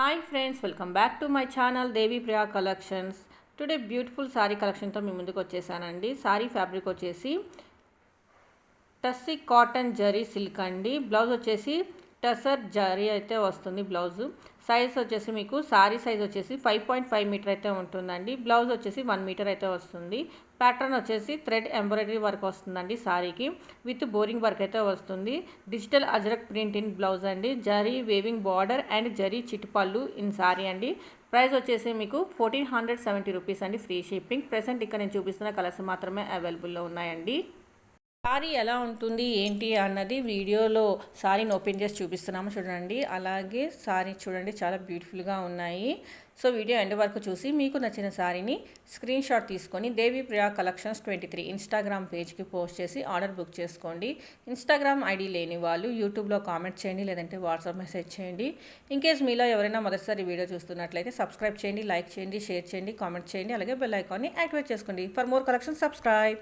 Hi friends, welcome back to my channel Devi Priya Collections. Today beautiful saree collection తో మీ ముందుకు వచ్చేసానండి. Sorry fabric వచ్చేసి టస్సీ cotton zari silk అండి. Blouse వచ్చేసి టసర్ జరీ అయితే వస్తుంది. బ్లౌజ్ సైజ్ వచ్చేసి మీకు సారీ సైజ్ వచ్చేసి 5.5 మీటర్ అయితే ఉంటుందండి. బ్లౌజ్ వచ్చేసి 1 మీటర్ అయితే వస్తుంది. ప్యాటర్న్ వచ్చేసి థ్రెడ్ ఎంబ్రాయిడరీ వర్క్ వస్తుందండి. సారీకి విత్ బోరింగ్ వర్క్ అయితే వస్తుంది. Digital Ajrakh print in blouse అండి. Zari weaving border and zari చిట్పళ్ళు ఇన్ సారీ అండి. ప్రైస్ వచ్చేసి మీకు 1470 రూపీస్ అండి. Free shipping. ప్రెసెంట్ ఇక్కడ నేను చూపిస్తున్న కలర్స్ మాత్రమే అవైలబుల్లో ఉన్నాయండి. సారీ ఎలా ఉంటుంది ఏంటి అన్నది వీడియోలో సారీని ఓపెన్ చేసి చూపిస్తున్నాము చూడండి. అలాగే సారీ చూడండి చాలా బ్యూటిఫుల్గా ఉన్నాయి. సో వీడియో ఎండ్ వరకు చూసి మీకు నచ్చిన సారీని స్క్రీన్ షాట్ తీసుకొని దేవి ప్రియా కలెక్షన్స్ 23 ఇన్స్టాగ్రామ్ పేజ్కి పోస్ట్ చేసి ఆర్డర్ బుక్ చేసుకోండి. ఇన్స్టాగ్రామ్ ఐడి లేని వాళ్ళు యూట్యూబ్లో కామెంట్ చేయండి, లేదంటే వాట్సాప్ మెసేజ్ చేయండి. ఇన్కేస్ మీలో ఎవరైనా మొదటిసారి వీడియో చూస్తున్నట్లయితే సబ్స్క్రైబ్ చేయండి, లైక్ చేయండి, షేర్ చేయండి, కామెంట్ చేయండి. అలాగే బెల్ ఐకాన్ని యాక్టివేట్ చేసుకోండి. For more collection subscribe.